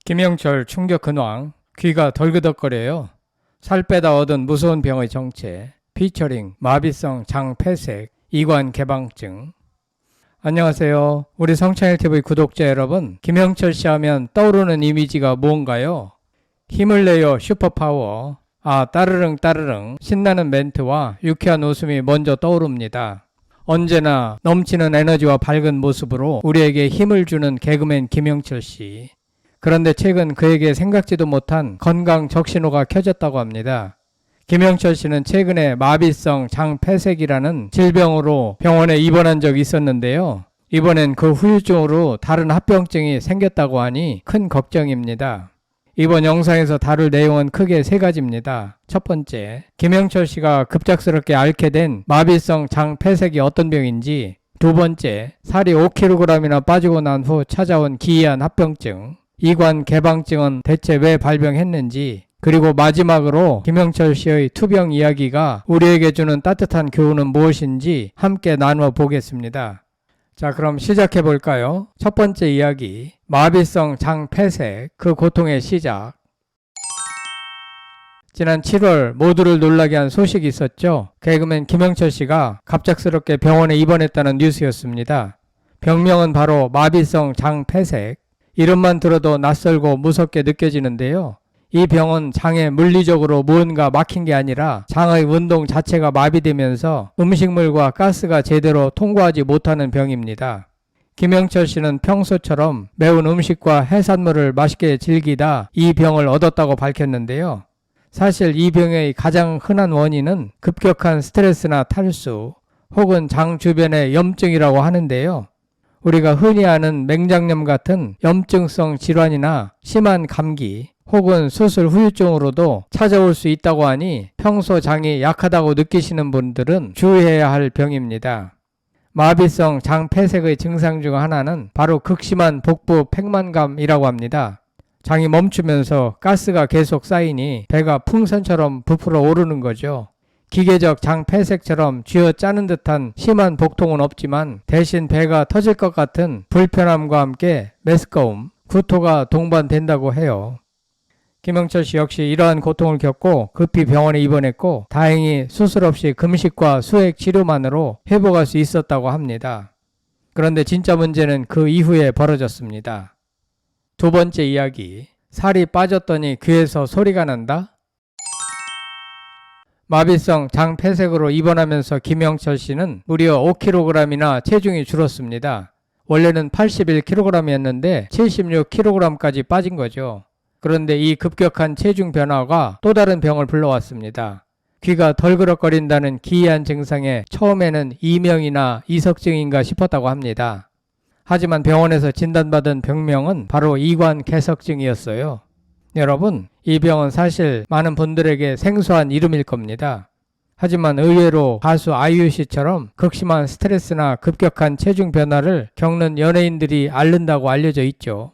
김영철 충격 근황, 귀가 덜그덕거려요. 살 빼다 얻은 무서운 병의 정체, 피처링 마비성 장폐색, 이관 개방증. 안녕하세요. 우리 성창일TV 구독자 여러분, 김영철 씨 하면 떠오르는 이미지가 뭔가요? 힘을 내요 슈퍼파워. 따르릉 따르릉 신나는 멘트와 유쾌한 웃음이 먼저 떠오릅니다. 언제나 넘치는 에너지와 밝은 모습으로 우리에게 힘을 주는 개그맨 김영철 씨. 그런데 최근 그에게 생각지도 못한 건강 적신호가 켜졌다고 합니다. 김영철 씨는 최근에 마비성 장폐색이라는 질병으로 병원에 입원한 적이 있었는데요. 이번엔 그 후유증으로 다른 합병증이 생겼다고 하니 큰 걱정입니다. 이번 영상에서 다룰 내용은 크게 세 가지입니다. 첫 번째, 김영철 씨가 급작스럽게 앓게 된 마비성 장폐색이 어떤 병인지. 두 번째, 살이 5kg이나 빠지고 난 후 찾아온 기이한 합병증. 이관 개방증은 대체 왜 발병했는지, 그리고 마지막으로 김영철 씨의 투병 이야기가 우리에게 주는 따뜻한 교훈은 무엇인지 함께 나누어 보겠습니다. 자, 그럼 시작해 볼까요? 첫 번째 이야기, 마비성 장폐색, 그 고통의 시작. 지난 7월 모두를 놀라게 한 소식이 있었죠. 개그맨 김영철 씨가 갑작스럽게 병원에 입원했다는 뉴스였습니다. 병명은 바로 마비성 장폐색. 이름만 들어도 낯설고 무섭게 느껴지는데요. 이 병은 장에 물리적으로 무언가 막힌 게 아니라 장의 운동 자체가 마비되면서 음식물과 가스가 제대로 통과하지 못하는 병입니다. 김영철 씨는 평소처럼 매운 음식과 해산물을 맛있게 즐기다 이 병을 얻었다고 밝혔는데요. 사실 이 병의 가장 흔한 원인은 급격한 스트레스나 탈수 혹은 장 주변의 염증이라고 하는데요. 우리가 흔히 아는 맹장염 같은 염증성 질환이나 심한 감기 혹은 수술 후유증으로도 찾아올 수 있다고 하니 평소 장이 약하다고 느끼시는 분들은 주의해야 할 병입니다. 마비성 장폐색의 증상 중 하나는 바로 극심한 복부 팽만감이라고 합니다. 장이 멈추면서 가스가 계속 쌓이니 배가 풍선처럼 부풀어 오르는 거죠. 기계적 장폐색처럼 쥐어짜는 듯한 심한 복통은 없지만 대신 배가 터질 것 같은 불편함과 함께 메스꺼움, 구토가 동반된다고 해요. 김영철 씨 역시 이러한 고통을 겪고 급히 병원에 입원했고 다행히 수술 없이 금식과 수액 치료만으로 회복할 수 있었다고 합니다. 그런데 진짜 문제는 그 이후에 벌어졌습니다. 두 번째 이야기, 살이 빠졌더니 귀에서 소리가 난다? 마비성 장폐색으로 입원하면서 김영철 씨는 무려 5kg이나 체중이 줄었습니다. 원래는 81kg이었는데 76kg까지 빠진 거죠. 그런데 이 급격한 체중 변화가 또 다른 병을 불러왔습니다. 귀가 덜그럭거린다는 기이한 증상에 처음에는 이명이나 이석증인가 싶었다고 합니다. 하지만 병원에서 진단받은 병명은 바로 이관 개석증이었어요. 여러분, 이 병은 사실 많은 분들에게 생소한 이름일 겁니다. 하지만 의외로 가수 아이유 씨처럼 극심한 스트레스나 급격한 체중 변화를 겪는 연예인들이 앓는다고 알려져 있죠.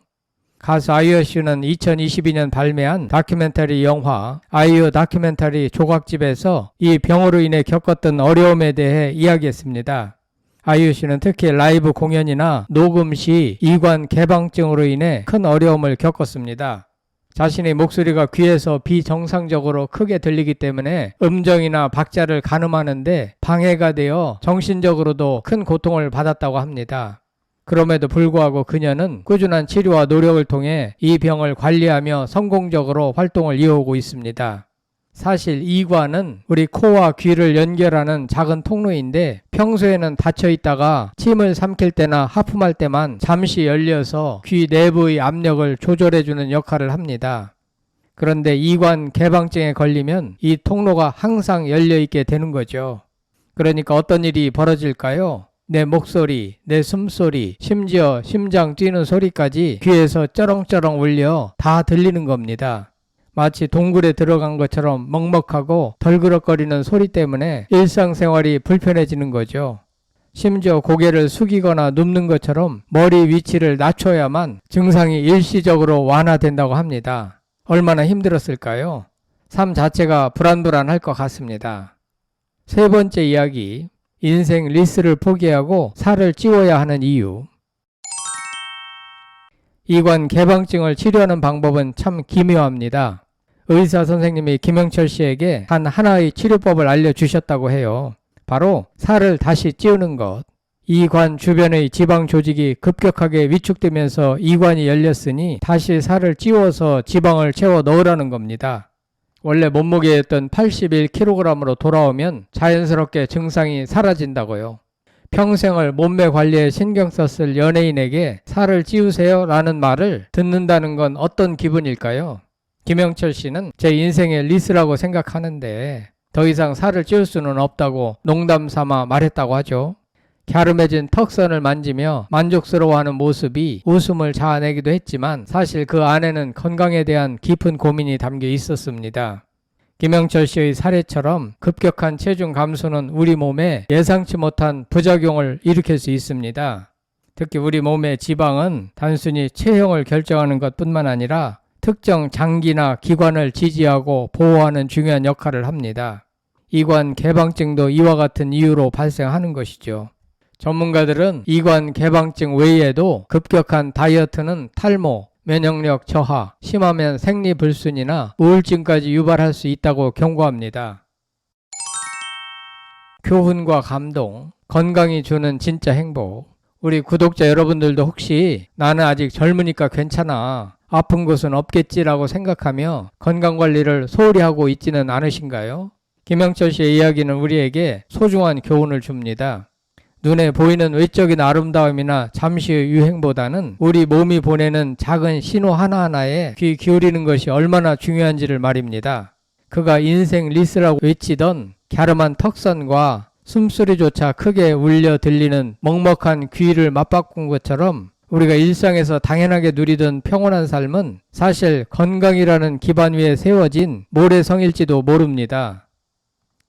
가수 아이유 씨는 2022년 발매한 다큐멘터리 영화 아이유 다큐멘터리 조각집에서 이 병으로 인해 겪었던 어려움에 대해 이야기했습니다. 아이유 씨는 특히 라이브 공연이나 녹음 시 이관 개방증으로 인해 큰 어려움을 겪었습니다. 자신의 목소리가 귀에서 비정상적으로 크게 들리기 때문에 음정이나 박자를 가늠하는데 방해가 되어 정신적으로도 큰 고통을 받았다고 합니다. 그럼에도 불구하고 그녀는 꾸준한 치료와 노력을 통해 이 병을 관리하며 성공적으로 활동을 이어오고 있습니다. 사실 이관은 우리 코와 귀를 연결하는 작은 통로인데 평소에는 닫혀 있다가 침을 삼킬 때나 하품할 때만 잠시 열려서 귀 내부의 압력을 조절해주는 역할을 합니다. 그런데 이관 개방증에 걸리면 이 통로가 항상 열려있게 되는 거죠. 그러니까 어떤 일이 벌어질까요? 내 목소리, 내 숨소리, 심지어 심장 뛰는 소리까지 귀에서 쩌렁쩌렁 울려 다 들리는 겁니다. 마치 동굴에 들어간 것처럼 먹먹하고 덜그럭거리는 소리 때문에 일상생활이 불편해지는 거죠. 심지어 고개를 숙이거나 눕는 것처럼 머리 위치를 낮춰야만 증상이 일시적으로 완화된다고 합니다. 얼마나 힘들었을까요? 삶 자체가 불안불안할 것 같습니다. 세 번째 이야기, 인생 리스를 포기하고 살을 찌워야 하는 이유. 이관 개방증을 치료하는 방법은 참 기묘합니다. 의사 선생님이 김영철 씨에게 단 하나의 치료법을 알려주셨다고 해요. 바로 살을 다시 찌우는 것. 이관 주변의 지방 조직이 급격하게 위축되면서 이관이 열렸으니 다시 살을 찌워서 지방을 채워 넣으라는 겁니다. 원래 몸무게였던 81kg으로 돌아오면 자연스럽게 증상이 사라진다고요. 평생을 몸매 관리에 신경 썼을 연예인에게 살을 찌우세요 라는 말을 듣는다는 건 어떤 기분일까요? 김영철 씨는 제 인생의 리스라고 생각하는데 더 이상 살을 찌울 수는 없다고 농담 삼아 말했다고 하죠. 갸름해진 턱선을 만지며 만족스러워하는 모습이 웃음을 자아내기도 했지만 사실 그 안에는 건강에 대한 깊은 고민이 담겨 있었습니다. 김영철 씨의 사례처럼 급격한 체중 감소는 우리 몸에 예상치 못한 부작용을 일으킬 수 있습니다. 특히 우리 몸의 지방은 단순히 체형을 결정하는 것뿐만 아니라 특정 장기나 기관을 지지하고 보호하는 중요한 역할을 합니다. 이관 개방증도 이와 같은 이유로 발생하는 것이죠. 전문가들은 이관 개방증 외에도 급격한 다이어트는 탈모, 면역력 저하, 심하면 생리불순이나 우울증까지 유발할 수 있다고 경고합니다. 교훈과 감동, 건강이 주는 진짜 행복. 우리 구독자 여러분들도 혹시 나는 아직 젊으니까 괜찮아, 아픈 곳은 없겠지라고 생각하며 건강관리를 소홀히 하고 있지는 않으신가요? 김영철 씨의 이야기는 우리에게 소중한 교훈을 줍니다. 눈에 보이는 외적인 아름다움이나 잠시의 유행보다는 우리 몸이 보내는 작은 신호 하나하나에 귀 기울이는 것이 얼마나 중요한지를 말입니다. 그가 인생 리스라고 외치던 갸름한 턱선과 숨소리조차 크게 울려 들리는 먹먹한 귀를 맞바꾼 것처럼 우리가 일상에서 당연하게 누리던 평온한 삶은 사실 건강이라는 기반 위에 세워진 모래성일지도 모릅니다.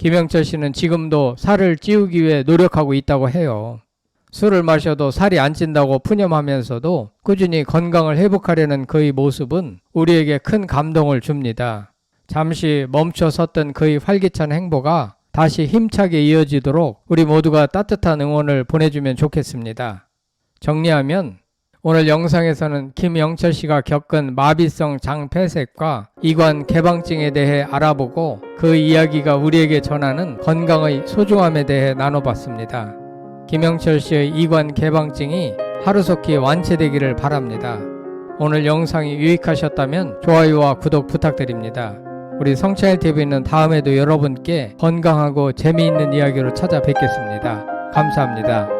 김영철 씨는 지금도 살을 찌우기 위해 노력하고 있다고 해요. 술을 마셔도 살이 안 찐다고 푸념하면서도 꾸준히 건강을 회복하려는 그의 모습은 우리에게 큰 감동을 줍니다. 잠시 멈춰 섰던 그의 활기찬 행보가 다시 힘차게 이어지도록 우리 모두가 따뜻한 응원을 보내주면 좋겠습니다. 정리하면 오늘 영상에서는 김영철 씨가 겪은 마비성 장폐색과 이관 개방증에 대해 알아보고 그 이야기가 우리에게 전하는 건강의 소중함에 대해 나눠봤습니다. 김영철 씨의 이관 개방증이 하루속히 완치되기를 바랍니다. 오늘 영상이 유익하셨다면 좋아요와 구독 부탁드립니다. 우리 성찬일TV는 다음에도 여러분께 건강하고 재미있는 이야기로 찾아뵙겠습니다. 감사합니다.